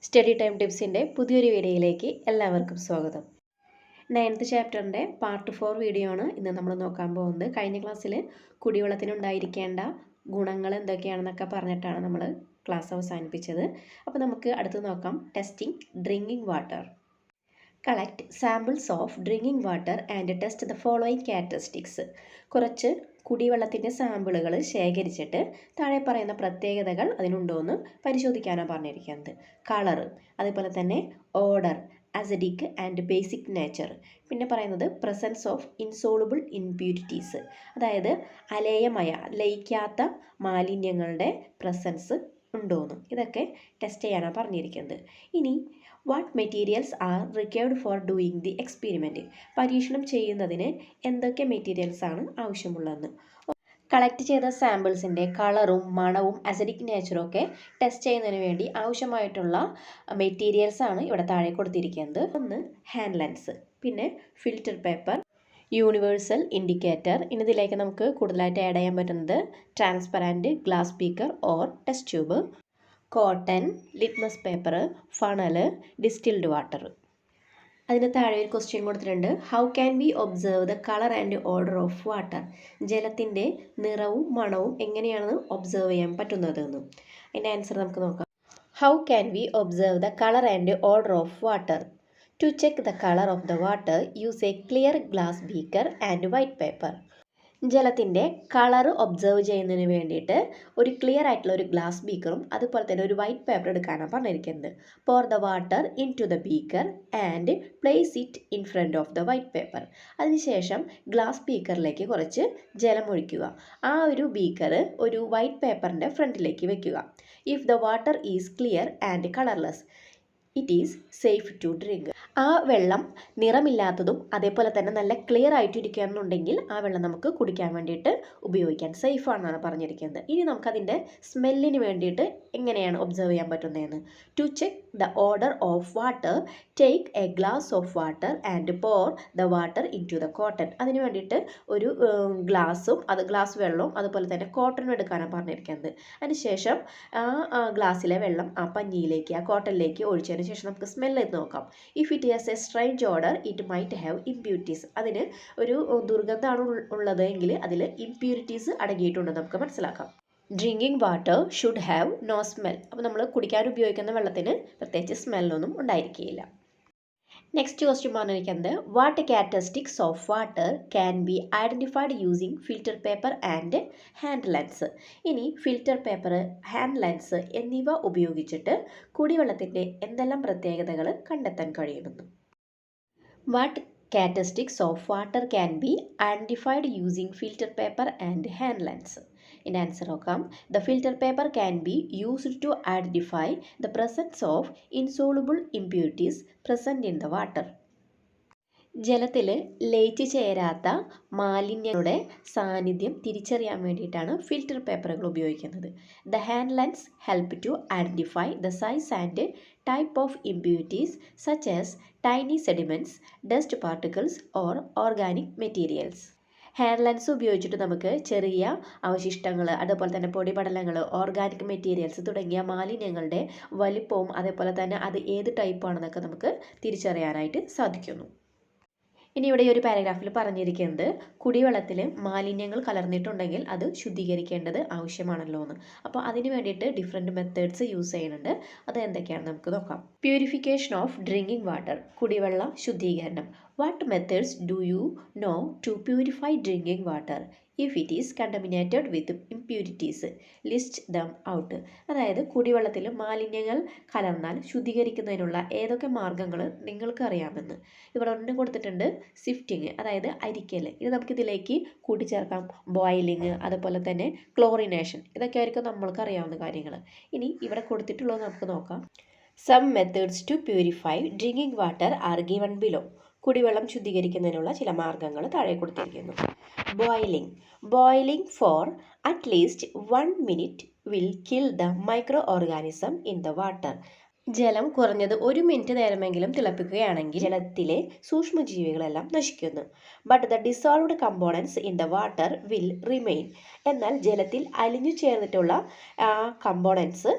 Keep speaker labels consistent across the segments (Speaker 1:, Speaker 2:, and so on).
Speaker 1: Study time ടിപ്സിൻ്റെ പുതിയൊരു വീഡിയോയിലേക്ക് എല്ലാവർക്കും സ്വാഗതം. 9th ചാപ്റ്ററിൻ്റെ പാർട്ട് 4 വീഡിയോ ആണ് ഇന്ന് നമ്മൾ നോക്കാൻ പോകുന്നത്. കഴിഞ്ഞ ക്ലാസ്സിൽ കുടിവെള്ളത്തിനുണ്ടായിരിക്കേണ്ട ഗുണങ്ങൾ എന്തൊക്കെയാണെന്നൊക്കെ പറഞ്ഞിട്ടാണ് നമ്മൾ ക്ലാസ് അവസാനിപ്പിച്ചത്. അപ്പോൾ നമുക്ക് അടുത്ത് നോക്കാം. Testing drinking water. Collect samples of drinking water and test the following characteristics. കുറച്ച് കുടിവെള്ളത്തിൻ്റെ സാമ്പിളുകൾ ശേഖരിച്ചിട്ട് താഴെ പറയുന്ന പ്രത്യേകതകൾ അതിനുണ്ടോയെന്ന് പരിശോധിക്കാനാണ് പറഞ്ഞിരിക്കുന്നത്. കളറ്, അതുപോലെ തന്നെ order, acidic and basic nature. പിന്നെ പറയുന്നത് പ്രസൻസ് ഓഫ് ഇൻസോളുബിൾ ഇംപ്യൂരിറ്റീസ്, അതായത് അലേയമയ ലയിക്കാത്ത മാലിന്യങ്ങളുടെ പ്രസൻസ് ഉണ്ടോയെന്ന്. ഇതൊക്കെ ടെസ്റ്റ് ചെയ്യാനാണ് പറഞ്ഞിരിക്കുന്നത്. ഇനി what materials are required for doing the experiment. പരീക്ഷണം ചെയ്യുന്നതിന് എന്തൊക്കെ മെറ്റീരിയൽസ് ആണ് ആവശ്യമുള്ളതെന്ന്. കളക്ട് ചെയ്ത സാമ്പിൾസിൻ്റെ കളറും മണവും അസിഡിക് നേച്ചറും ഒക്കെ ടെസ്റ്റ് ചെയ്യുന്നതിന് വേണ്ടി ആവശ്യമായിട്ടുള്ള മെറ്റീരിയൽസ് ആണ് ഇവിടെ താഴെ കൊടുത്തിരിക്കുന്നത്. ഒന്ന് ഹാൻഡ് ലെൻസ്, പിന്നെ ഫിൽറ്റർ പേപ്പർ, യൂണിവേഴ്സൽ ഇൻഡിക്കേറ്റർ. ഇനി ഇതിലേക്ക് നമുക്ക് കൂടുതലായിട്ട് ആഡ് ചെയ്യാൻ പറ്റുന്നത് transparent glass beaker or test tube, cotton, litmus paper, funnel, distilled water. അതിന് താഴെ ഒരു ക്വസ്റ്റ്യൻ കൊടുത്തിട്ടുണ്ട്. How can we observe the colour and odour of water. ജലത്തിൻ്റെ നിറവും മണവും എങ്ങനെയാണ് ഒബ്സർവ് ചെയ്യാൻ പറ്റുന്നതെന്ന്. അതിൻ്റെ ആൻസർ നമുക്ക് നോക്കാം. How can we observe the colour and odour of water. To check the colour of the water use a clear glass beaker and white paper. ജലത്തിൻ്റെ കളർ ഒബ്സർവ് ചെയ്യുന്നതിന് വേണ്ടിയിട്ട് ഒരു ക്ലിയർ ആയിട്ടുള്ള ഒരു ഗ്ലാസ് ബീക്കറും അതുപോലെ തന്നെ ഒരു വൈറ്റ് പേപ്പർ എടുക്കാനാണ് പറഞ്ഞിരിക്കുന്നത്. Pour the water into the beaker and place it in front of the white paper. അതിനുശേഷം ഗ്ലാസ് ബീക്കറിലേക്ക് കുറച്ച് ജലം ഒഴിക്കുക. ആ ഒരു ബീക്കർ ഒരു വൈറ്റ് പേപ്പറിൻ്റെ ഫ്രണ്ടിലേക്ക് വെക്കുക. If the water is clear and colourless it is safe to drink. ആ വെള്ളം നിറമില്ലാത്തതും അതേപോലെ തന്നെ നല്ല ക്ലിയർ ആയിട്ടിരിക്കുകയാണെന്നുണ്ടെങ്കിൽ ആ വെള്ളം നമുക്ക് കുടിക്കാൻ വേണ്ടിയിട്ട് ഉപയോഗിക്കാൻ സേഫ് ആണെന്നാണ് പറഞ്ഞിരിക്കുന്നത്. ഇനി നമുക്കതിൻ്റെ സ്മെല്ലിന് വേണ്ടിയിട്ട് എങ്ങനെയാണ് ഒബ്സർവ് ചെയ്യാൻ പറ്റുന്നതെന്ന്. To check the odour of water take a glass of water and pour the water into the cotton. അതിന് വേണ്ടിയിട്ട് ഒരു ഗ്ലാസ് വെള്ളവും അതുപോലെ തന്നെ കോട്ടണും എടുക്കാനാണ് പറഞ്ഞിരിക്കുന്നത്. അതിനുശേഷം ആ ഗ്ലാസ്സിലെ വെള്ളം ആ പഞ്ഞിയിലേക്ക് ആ കോട്ടണിലേക്ക് ഒഴിച്ചതിന് ശേഷം നമുക്ക് സ്മെല്ല് ചെയ്ത് നോക്കാം. If it has A strange order it might have impurities. അതിന് ഒരു ദുർഗന്ധമാണ് ഉള്ളത് എങ്കിൽ അതിൽ ഇംപ്യൂരിറ്റീസ് അടങ്ങിയിട്ടുണ്ടെന്ന് നമുക്ക് മനസ്സിലാക്കാം. Drinking water should have no smell. അപ്പോൾ നമ്മൾ കുടിക്കാൻ ഉപയോഗിക്കുന്ന വെള്ളത്തിന് പ്രത്യേകിച്ച് സ്മെല്ലൊന്നും ഉണ്ടായിരിക്കുകയില്ല. നെക്സ്റ്റ് ക്വസ്റ്റ്യൻ പറഞ്ഞിരിക്കുന്നത് what characteristics of water can be identified using filter paper and hand lens. ഇനി ഫിൽറ്റർ പേപ്പർ, ഹാൻഡ് ലെൻസ് എന്നിവ ഉപയോഗിച്ചിട്ട് കുടിവെള്ളത്തിൻ്റെ എന്തെല്ലാം പ്രത്യേകതകൾ കണ്ടെത്താൻ കഴിയുമെന്ന്. What characteristics of water can be identified using filter paper and hand lens. In answer നോക്കാം. The filter paper can be used to identify the presence of insoluble impurities present in the water. ജലത്തിൽ ലയിച്ചു ചേരാത്ത മാലിന്യങ്ങളുടെ സാന്നിധ്യം തിരിച്ചറിയാൻ വേണ്ടിയിട്ടാണ് filter പേപ്പറുകൾ ഉപയോഗിക്കുന്നത്. The hand lens help to identify the size and type of impurities such as tiny sediments, dust particles or organic materials. Hand lens ഉപയോഗിച്ചിട്ട് നമുക്ക് ചെറിയ അവശിഷ്ടങ്ങൾ, അതുപോലെ തന്നെ പൊടിപടലങ്ങൾ, ഓർഗാനിക് മെറ്റീരിയൽസ് തുടങ്ങിയ മാലിന്യങ്ങളുടെ വലിപ്പവും അതേപോലെ തന്നെ അത് ഏത് ടൈപ്പാണെന്നൊക്കെ നമുക്ക് തിരിച്ചറിയാനായിട്ട് സാധിക്കുന്നു. ഇനി ഇവിടെ ഈ ഒരു പാരഗ്രാഫിൽ പറഞ്ഞിരിക്കുന്നത് കുടിവെള്ളത്തിൽ മാലിന്യങ്ങൾ കലർന്നിട്ടുണ്ടെങ്കിൽ അത് ശുദ്ധീകരിക്കേണ്ടത് ആവശ്യമാണല്ലോ എന്ന്. അപ്പോൾ അതിന് വേണ്ടിയിട്ട് ഡിഫറെൻറ്റ് മെത്തേഡ്സ് യൂസ് ചെയ്യുന്നുണ്ട്. അത് എന്തൊക്കെയാണെന്ന് നമുക്ക് നോക്കാം. പ്യൂരിഫിക്കേഷൻ ഓഫ് ഡ്രിങ്കിങ് വാട്ടർ, കുടിവെള്ള ശുദ്ധീകരണം. What methods do you know to purify drinking water if it is contaminated with impurities list them out. അതായത് കുടിവെള്ളത്തിൽ മാലിന്യങ്ങൾ കലർന്നാൽ ശുദ്ധീകരിക്കുന്നതിനുള്ള ഏതൊക്കെ മാർഗ്ഗങ്ങൾ നിങ്ങൾക്ക് അറിയാമെന്ന്. ഇവിടെ ഒന്നും കൊടുത്തിട്ടുണ്ട് സിഫ്റ്റിങ്, അതായത് അരിക്കൽ. ഇത് നമുക്കിതിലേക്ക് കൂട്ടിച്ചേർക്കാം. ബോയിലിങ്, അതുപോലെ തന്നെ ക്ലോറിനേഷൻ, ഇതൊക്കെ ആയിരിക്കും നമ്മൾക്ക് അറിയാവുന്ന കാര്യങ്ങൾ. ഇനി ഇവിടെ കൊടുത്തിട്ടുള്ളത് നമുക്ക് നോക്കാം. Some methods to purify drinking water are given below. കുടിവെള്ളം ശുദ്ധീകരിക്കുന്നതിനുള്ള ചില മാർഗ്ഗങ്ങൾ താഴെ കൊടുത്തിരിക്കുന്നു. Boiling for at least 1 minute will kill the microorganism in the water. ജലം കുറഞ്ഞത് 1 മിനിറ്റ് നേരമെങ്കിലും തിളപ്പിക്കുകയാണെങ്കിൽ ജലത്തിലെ സൂക്ഷ്മജീവികളെല്ലാം നശിക്കുന്നു. But the dissolved components in the water will remain. എന്നാൽ ജലത്തിൽ അലിഞ്ഞു ചേർന്നിട്ടുള്ള കമ്പോണൻസ്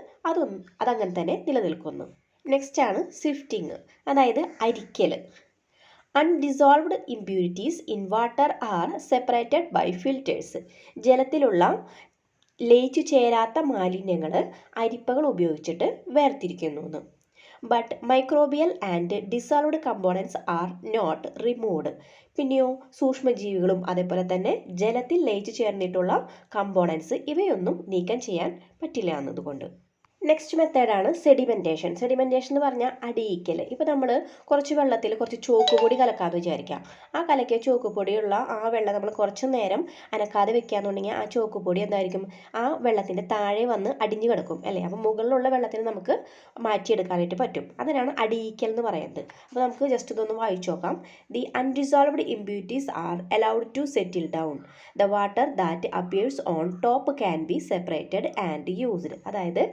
Speaker 1: അതങ്ങനെ തന്നെ നിലനിൽക്കുന്നു. നെക്സ്റ്റ് ആണ് സിഫ്റ്റിംഗ്, അതായത് അരിക്കൽ. Undissolved impurities in water are separated by filters. ജലത്തിലുള്ള ലയിച്ചു ചേരാത്ത മാലിന്യങ്ങൾ അരിപ്പകൾ ഉപയോഗിച്ചിട്ട് വേർതിരിക്കുന്നു. But microbial and dissolved components are not removed. പിന്നെയോ സൂക്ഷ്മജീവികളും അതേപോലെ തന്നെ ജലത്തിൽ ലയിച്ചു ചേർന്നിട്ടുള്ള കമ്പോണൻസ് ഇവയൊന്നും നീക്കം ചെയ്യാൻ പറ്റില്ല എന്നതുകൊണ്ട്. നെക്സ്റ്റ് മെത്തേഡാണ് സെഡിമെൻറ്റേഷൻ. സെഡിമെൻറ്റേഷൻ എന്ന് പറഞ്ഞാൽ അടിയിക്കൽ. ഇപ്പോൾ നമ്മൾ കുറച്ച് വെള്ളത്തിൽ കുറച്ച് ചോക്ക് പൊടി കലക്കാമെന്ന് വിചാരിക്കാം. ആ കലക്കിയ ചോക്ക് പൊടിയുള്ള ആ വെള്ളം നമ്മൾ കുറച്ച് നേരം അനക്കാതെ വെക്കുകയെന്നുണ്ടെങ്കിൽ ആ ചോക്ക് പൊടി എന്തായിരിക്കും, ആ വെള്ളത്തിൻ്റെ താഴെ വന്ന് അടിഞ്ഞു കിടക്കും അല്ലേ. അപ്പോൾ മുകളിലുള്ള വെള്ളത്തിന് നമുക്ക് മാറ്റിയെടുക്കാനായിട്ട് പറ്റും. അതിനാണ് അടിയിക്കൽ എന്ന് പറയുന്നത്. അപ്പോൾ നമുക്ക് ജസ്റ്റ് ഇതൊന്ന് വായിച്ചു നോക്കാം. The undissolved impurities are allowed to settle down. The water that appears on top can be separated and used. അതായത്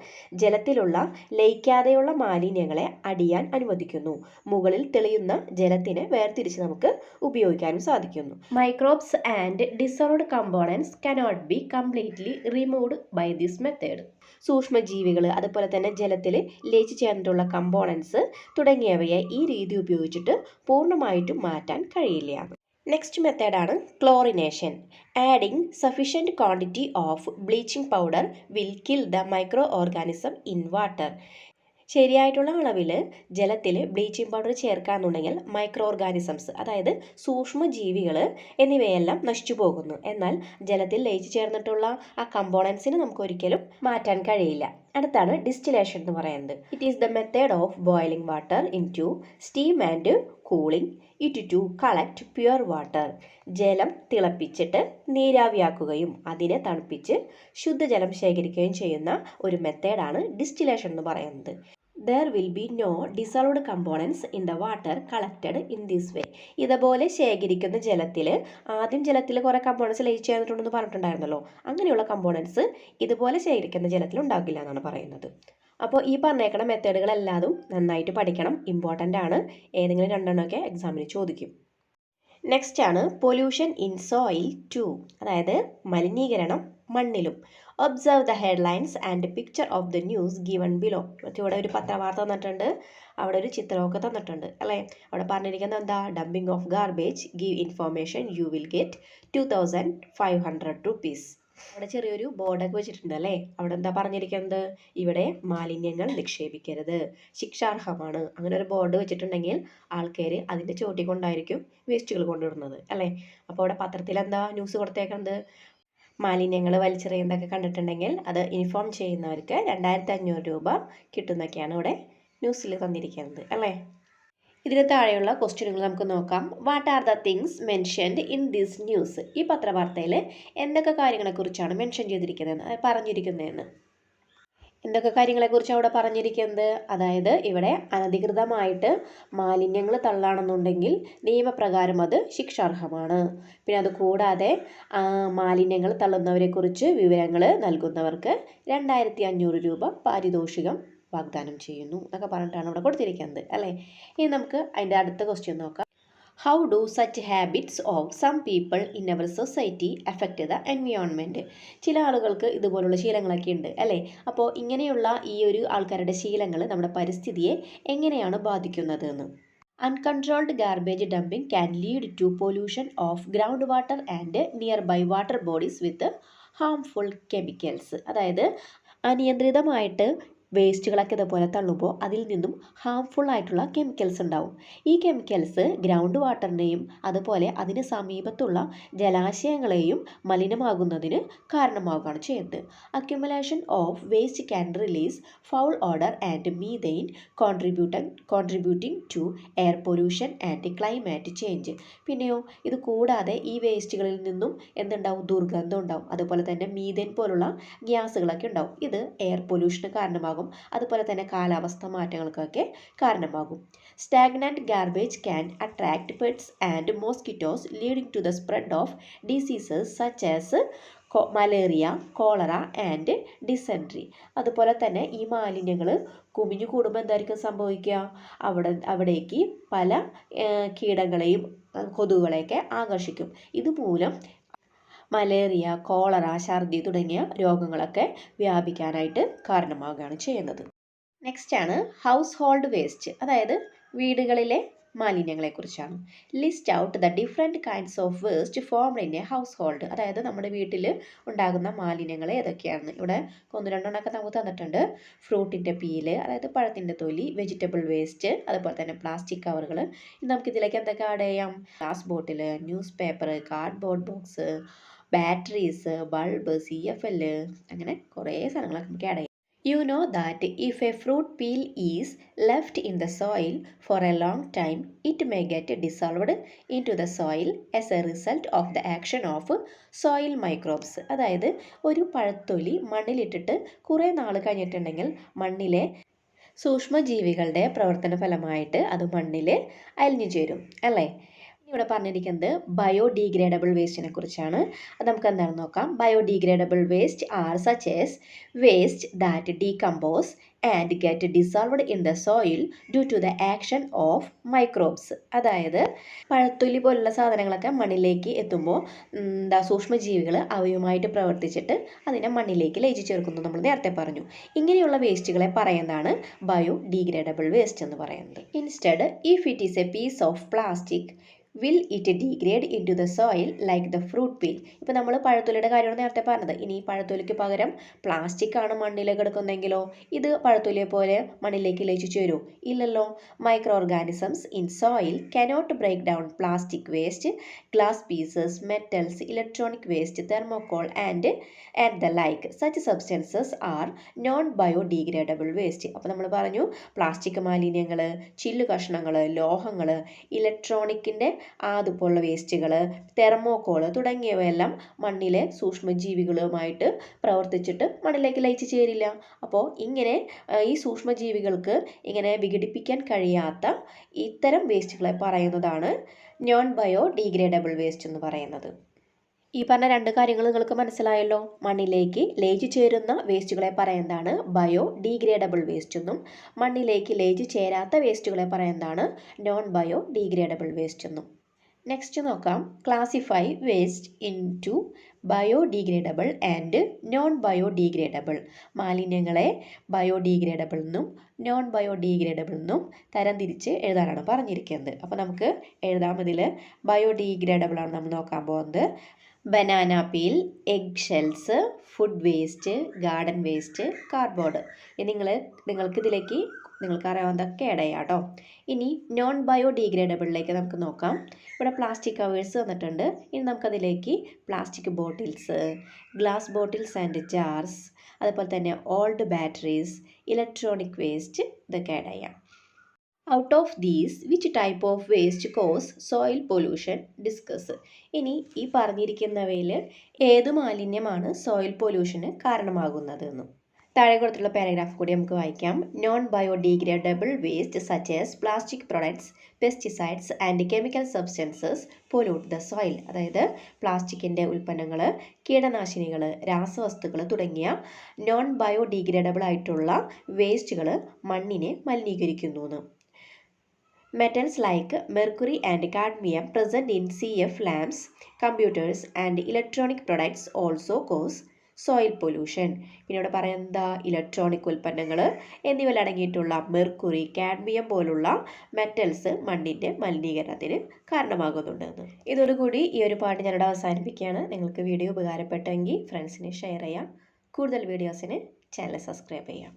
Speaker 1: ജലത്തിലുള്ള ലയിക്കാതെയുള്ള മാലിന്യങ്ങളെ അടിയാൻ അനുവദിക്കുന്നു. മുകളിൽ തെളിയുന്ന ജലത്തിനെ വേർതിരിച്ച് നമുക്ക് ഉപയോഗിക്കാനും സാധിക്കുന്നു. Microbes and dissolved components cannot be completely removed by this method. സൂക്ഷ്മജീവികൾ അതുപോലെ തന്നെ ജലത്തിൽ ലയിച്ചു ചേർന്നിട്ടുള്ള കമ്പോണൻസ് തുടങ്ങിയവയെ ഈ രീതി ഉപയോഗിച്ചിട്ട് പൂർണ്ണമായിട്ടും മാറ്റാൻ കഴിയില്ല. നെക്സ്റ്റ് മെത്തേഡാണ് chlorination. Adding sufficient quantity of bleaching powder will kill the microorganism in water. ശരിയായിട്ടുള്ള അളവിൽ ജലത്തിൽ ബ്ലീച്ചിങ് പൗഡർ ചേർക്കാന്നുണ്ടെങ്കിൽ മൈക്രോ ഓർഗാനിസംസ്, അതായത് സൂക്ഷ്മജീവികൾ എന്നിവയെല്ലാം നശിച്ചു പോകുന്നു. എന്നാൽ ജലത്തിൽ ലയിച്ചു ചേർന്നിട്ടുള്ള ആ കമ്പോണൻസിന് നമുക്ക് ഒരിക്കലും മാറ്റാൻ കഴിയില്ല. അടുത്താണ് ഡിസ്റ്റിലേഷൻ എന്ന് പറയുന്നത്. It is the method of boiling water into steam and cooling it to collect pure water. ജലം തിളപ്പിച്ചിട്ട് നീരാവിയാക്കുകയും അതിനെ തണുപ്പിച്ച് ശുദ്ധജലം ശേഖരിക്കുകയും ചെയ്യുന്ന ഒരു മെത്തേഡാണ് ഡിസ്റ്റിലേഷൻ എന്ന് പറയുന്നത്. There will be no dissolved components in the water collected in this way. ഇതുപോലെ ശേഖരിക്കുന്ന ജലത്തിൽ ആദ്യം ജലത്തിൽ കുറേ കമ്പോണൻസ് ലയിച്ച് ചേർന്നിട്ടുണ്ടെന്ന് പറഞ്ഞിട്ടുണ്ടായിരുന്നല്ലോ. അങ്ങനെയുള്ള കമ്പോണൻസ് ഇതുപോലെ ശേഖരിക്കുന്ന ജലത്തിൽ ഉണ്ടാകില്ല എന്നാണ് പറയുന്നത്. അപ്പോൾ ഈ പറഞ്ഞേക്കണ മെത്തേഡുകളെല്ലാതും നന്നായിട്ട് പഠിക്കണം, ഇമ്പോർട്ടൻ്റ് ആണ്. ഏതെങ്കിലും രണ്ടെണ്ണമൊക്കെ എക്സാമിന് ചോദിക്കും. നെക്സ്റ്റ് ആണ് പൊല്യൂഷൻ ഇൻ സോയിൽ 2, അതായത് മലിനീകരണം മണ്ണിലും. Observe the headlines and picture of the news given below. ഇവിടെ ഒരു പത്രവാർത്ത തന്നിട്ടുണ്ട്, അവിടെ ഒരു ചിത്രമൊക്കെ തന്നിട്ടുണ്ട് അല്ലേ. അവിടെ പറഞ്ഞിരിക്കുന്നത് എന്താ, dumping of garbage give information you will get 2500 rupees. അവിടെ ചെറിയൊരു ബോർഡൊക്കെ വെച്ചിട്ടുണ്ട് അല്ലേ. അവിടെ എന്താ പറഞ്ഞിരിക്കുന്നത്, ഇവിടെ മാലിന്യങ്ങൾ നിക്ഷേപിക്കരുത്, ശിക്ഷാർഹമാണ്. അങ്ങനെ ഒരു ബോർഡ് വെച്ചിട്ടുണ്ടെങ്കിൽ ആൾക്കാർ അതിൻ്റെ ചോട്ടി കൊണ്ടായിരിക്കും വേസ്റ്റുകൾ കൊണ്ടുവരുന്നത് അല്ലേ. അപ്പോൾ അവിടെ പത്രത്തിൽ എന്താ ന്യൂസ് കൊടുത്തേക്കുന്നത്, മാലിന്യങ്ങൾ വലിച്ചെറിയുന്നതൊക്കെ കണ്ടിട്ടുണ്ടെങ്കിൽ അത് ഇൻഫോം ചെയ്യുന്നവർക്ക് 2500 രൂപ കിട്ടുന്നൊക്കെയാണ് ഇവിടെ ന്യൂസിൽ തന്നിരിക്കുന്നത് അല്ലേ. ഇതിന് താഴെയുള്ള ക്വസ്റ്റ്യനുകൾ നമുക്ക് നോക്കാം. What are the things mentioned in this news. ഈ പത്രവാർത്തയിൽ എന്തൊക്കെ കാര്യങ്ങളെക്കുറിച്ചാണ് മെൻഷൻ ചെയ്തിരിക്കുന്നതെന്ന് പറഞ്ഞിരിക്കുന്നതെന്ന്. എന്തൊക്കെ കാര്യങ്ങളെക്കുറിച്ചാണ് അവിടെ പറഞ്ഞിരിക്കുന്നത്, അതായത് ഇവിടെ അനധികൃതമായിട്ട് മാലിന്യങ്ങൾ തള്ളാണെന്നുണ്ടെങ്കിൽ നിയമപ്രകാരം അത് ശിക്ഷാർഹമാണ്. പിന്നെ അത് കൂടാതെ മാലിന്യങ്ങൾ തള്ളുന്നവരെക്കുറിച്ച് വിവരങ്ങൾ നൽകുന്നവർക്ക് 2500 രൂപ പാരിതോഷികം വാഗ്ദാനം ചെയ്യുന്നു എന്നൊക്കെ പറഞ്ഞിട്ടാണ് ഇവിടെ കൊടുത്തിരിക്കുന്നത് അല്ലേ. ഇനി നമുക്ക് അതിൻ്റെ അടുത്ത ക്വസ്റ്റ്യൻ നോക്കാം. How do such habits of some people in our society affect the environment. ചില ആളുകൾക്ക് ഇതുപോലുള്ള ശീലങ്ങളൊക്കെ ഉണ്ട് അല്ലേ. അപ്പോൾ ഇങ്ങനെയുള്ള ഈ ഒരു ആൾക്കാരുടെ ശീലങ്ങൾ നമ്മുടെ പരിസ്ഥിതിയെ എങ്ങനെയാണ് ബാധിക്കുന്നത് എന്ന്. Uncontrolled garbage dumping can lead to pollution of ground water and nearby water bodies with harmful chemicals. അതായത് അനിയന്ത്രിതമായിട്ട് വേസ്റ്റുകളൊക്കെ ഇതുപോലെ തള്ളുമ്പോൾ അതിൽ നിന്നും ഹാംഫുൾ ആയിട്ടുള്ള കെമിക്കൽസ് ഉണ്ടാവും. ഈ കെമിക്കൽസ് ഗ്രൗണ്ട് വാട്ടറിനെയും അതുപോലെ അതിന് സമീപത്തുള്ള ജലാശയങ്ങളെയും മലിനമാകുന്നതിന് കാരണമാവുകയാണ് ചെയ്യുന്നത്. Accumulation of waste can release foul odour and methane contributing to air pollution and climate change. പിന്നെയോ ഇത് കൂടാതെ ഈ വേസ്റ്റുകളിൽ നിന്നും എന്തുണ്ടാവും, ദുർഗന്ധം ഉണ്ടാവും. അതുപോലെ തന്നെ മീതെയിൻ പോലുള്ള ഗ്യാസുകളൊക്കെ ഉണ്ടാവും. ഇത് എയർ പൊല്യൂഷന് കാരണമാകും, അതുപോലെ തന്നെ കാലാവസ്ഥ മാറ്റങ്ങൾക്കൊക്കെ കാരണമാകും. Stagnant garbage can attract pests and mosquitoes leading to the spread of diseases such as malaria, cholera and dysentery. അതുപോലെ തന്നെ ഈ മാലിന്യങ്ങൾ കുമിഞ്ഞു കൂടുമ്പോൾ എന്തായിരിക്കും സംഭവിക്കുക, അവിടേക്ക് പല കീടങ്ങളെയും കൊതുകുകളെയൊക്കെ ആകർഷിക്കും. ഇതുമൂലം മലേറിയ, കോളറ, ഛർദി തുടങ്ങിയ രോഗങ്ങളൊക്കെ വ്യാപിക്കാനായിട്ട് കാരണമാവുകയാണ് ചെയ്യുന്നത്. നെക്സ്റ്റ് ആണ് ഹൗസ് ഹോൾഡ് വേസ്റ്റ്, അതായത് വീടുകളിലെ മാലിന്യങ്ങളെക്കുറിച്ചാണ്. List out the different kinds of waste formed in a household, അതായത് നമ്മുടെ വീട്ടിൽ ഉണ്ടാകുന്ന മാലിന്യങ്ങൾ ഏതൊക്കെയാണെന്ന്. ഇവിടെ ഒന്ന് രണ്ടെണ്ണമൊക്കെ നമുക്ക് തന്നിട്ടുണ്ട്. ഫ്രൂട്ടിൻ്റെ പീല്, അതായത് പഴത്തിൻ്റെ തൊലി, വെജിറ്റബിൾ വേസ്റ്റ്, അതുപോലെ തന്നെ പ്ലാസ്റ്റിക് കവറുകൾ. നമുക്കിതിലേക്ക് എന്തൊക്കെ ആഡ് ചെയ്യാം? ഗ്ലാസ് ബോട്ടിൽ, news paper, cardboard box, batteries, bulb, CFL, അങ്ങനെ കുറേ സാധനങ്ങളൊക്കെ നമുക്ക് ആഡ് ചെയ്യാം. You know that if a fruit peel is left in the soil for a long time, it may get dissolved into the soil as a result of the action of soil microbes. അതായത് ഒരു പഴത്തൊലി മണ്ണിലിട്ടിട്ട് കുറേ നാൾ കഴിഞ്ഞിട്ടുണ്ടെങ്കിൽ മണ്ണിലെ സൂക്ഷ്മജീവികളുടെ പ്രവർത്തന ഫലമായിട്ട് അത് മണ്ണിൽ അലിഞ്ഞു ചേരും അല്ലേ. ഇവിടെ പറഞ്ഞിരിക്കുന്നത് ബയോഡീഗ്രേഡബിൾ വേസ്റ്റിനെ കുറിച്ചാണ്. അത് നമുക്ക് എന്താണെന്ന് നോക്കാം. Biodegradable waste are such as waste that decompose and get dissolved in the soil due to the action of microbes. അതായത് പഴത്തൊലി പോലുള്ള സാധനങ്ങളൊക്കെ മണ്ണിലേക്ക് എത്തുമ്പോൾ സൂക്ഷ്മജീവികൾ അവയുമായിട്ട് പ്രവർത്തിച്ചിട്ട് അതിനെ മണ്ണിലേക്ക് ലയിച്ചു ചേർക്കുന്നു. നമ്മൾ നേരത്തെ പറഞ്ഞു. ഇങ്ങനെയുള്ള വേസ്റ്റുകളെ പറയുന്നതാണ് ബയോഡീഗ്രേഡബിൾ വേസ്റ്റ് എന്ന് പറയുന്നത്. Instead if it is a piece of plastic will it degrade into the soil like the fruit peel. ഇപ്പോൾ നമ്മൾ പഴത്തൊലിയുടെ കാര്യമാണ് നേരത്തെ പറഞ്ഞത്. ഇനി ഈ പഴത്തൊലിക്ക് പകരം പ്ലാസ്റ്റിക് ആണ് മണ്ണിലേക്ക് കിടക്കുന്നെങ്കിലോ ഇത് പഴത്തൊലിയെ പോലെ മണ്ണിലേക്ക് ലയിച്ചു ചേരൂ? ഇല്ലല്ലോ. Microorganisms in soil cannot break down plastic waste, glass pieces, metals, electronic waste, thermocol and the like. Such substances are non biodegradable waste. അപ്പോൾ നമ്മൾ പറഞ്ഞു പ്ലാസ്റ്റിക് മാലിന്യങ്ങൾ, ചില്ലു കഷ്ണങ്ങൾ, ലോഹങ്ങൾ, ഇലക്ട്രോണിക്കിൻ്റെ അതുപോലുള്ള വേസ്റ്റുകൾ, തെർമോകോൾ തുടങ്ങിയവയെല്ലാം മണ്ണിലെ സൂക്ഷ്മജീവികളുമായിട്ട് പ്രവർത്തിച്ചിട്ട് മണ്ണിലേക്ക് ലയിച്ചു ചേരില്ല. അപ്പോൾ ഇങ്ങനെ ഈ സൂക്ഷ്മജീവികൾക്ക് ഇങ്ങനെ വിഘടിപ്പിക്കാൻ കഴിയാത്ത ഇത്തരം വേസ്റ്റുകളെ പറയുന്നതാണ് നോൺ ബയോഡീഗ്രേഡബിൾ വേസ്റ്റ് എന്ന് പറയുന്നത്. ഈ പറഞ്ഞ രണ്ട് കാര്യങ്ങൾ നിങ്ങൾക്ക് മനസ്സിലായല്ലോ. മണ്ണിലേക്ക് ലയിച്ചു ചേരുന്ന വേസ്റ്റുകളെ പറയുന്നതാണ് ബയോഡീഗ്രേഡബിൾ വേസ്റ്റ് എന്നും മണ്ണിലേക്ക് ലയിച്ചു ചേരാത്ത വേസ്റ്റുകളെ പറയുന്നതാണ് നോൺ ബയോഡീഗ്രേഡബിൾ വേസ്റ്റ് എന്നും. നെക്സ്റ്റ് നോക്കാം. Classify waste into biodegradable and non biodegradable. മാലിന്യങ്ങളെ ബയോഡീഗ്രേഡബിൾ എന്നും നോൺ ബയോഡീഗ്രേഡബിൾ എന്നും തരംതിരിച്ച് എഴുതാനാണ് പറഞ്ഞിരിക്കുന്നത്. അപ്പോൾ നമുക്ക് എഴുതാം. ഇതിൽ ബയോഡീഗ്രേഡബിൾ ആണ് നമ്മൾ നോക്കാൻ പോകുന്നത്. Banana peel, egg shells, food waste, garden waste, cardboard. നിങ്ങൾക്കിതിലേക്ക് നിങ്ങൾക്ക് അറിയാവുന്നതൊക്കെ ആഡ് ചെയ്യാം കേട്ടോ. ഇനി നോൺ ബയോഡീഗ്രേഡബിളിലേക്ക് നമുക്ക് നോക്കാം. ഇവിടെ പ്ലാസ്റ്റിക് കവേഴ്സ് തന്നിട്ടുണ്ട്. ഇനി നമുക്കതിലേക്ക് plastic bottles, glass bottles and jars, അതുപോലെ തന്നെ ഓൾഡ് ബാറ്ററീസ്, ഇലക്ട്രോണിക് വേസ്റ്റ് ഇതൊക്കെ ആഡ് ചെയ്യാം. Out of these which type of waste cause soil pollution discuss. ഇനി ഈ പറഞ്ഞിരിക്കുന്നവയിൽ ഏത് മാലിന്യമാണ് സോയിൽ പൊല്യൂഷന് കാരണമാകുന്നത് എന്നും. താഴെ കൊടുത്തുള്ള പാരഗ്രാഫ് കൂടി നമുക്ക് വായിക്കാം. Non biodegradable waste such as plastic products, pesticides and chemical substances pollute the soil. അതായത് പ്ലാസ്റ്റിക്കിൻ്റെ ഉൽപ്പന്നങ്ങൾ, കീടനാശിനികൾ, രാസവസ്തുക്കൾ തുടങ്ങിയ നോൺ ബയോഡീഗ്രേഡബിൾ ആയിട്ടുള്ള വേസ്റ്റുകൾ മണ്ണിനെ മലിനീകരിക്കുന്നു എന്ന്. Metals like mercury and cadmium present in CF lamps, computers and electronic products also cause soil pollution. പിന്നെ ഇവിടെ പറയുന്നത് ഇലക്ട്രോണിക് ഉൽപ്പന്നങ്ങൾ എന്നിവയിൽ അടങ്ങിയിട്ടുള്ള മെർക്കുറി, കാഡ്മിയം പോലുള്ള മെറ്റൽസ് മണ്ണിൻ്റെ മലിനീകരണത്തിന് കാരണമാകുന്നുണ്ടെന്ന്. ഇതോടുകൂടി ഈ ഒരു പാട്ട് ഞാനിവിടെ അവസാനിപ്പിക്കുകയാണ്. നിങ്ങൾക്ക് വീഡിയോ ഉപകാരപ്പെട്ടെങ്കിൽ ഫ്രണ്ട്സിന് ഷെയർ ചെയ്യാം. കൂടുതൽ വീഡിയോസിന് ചാനൽ സബ്സ്ക്രൈബ് ചെയ്യാം.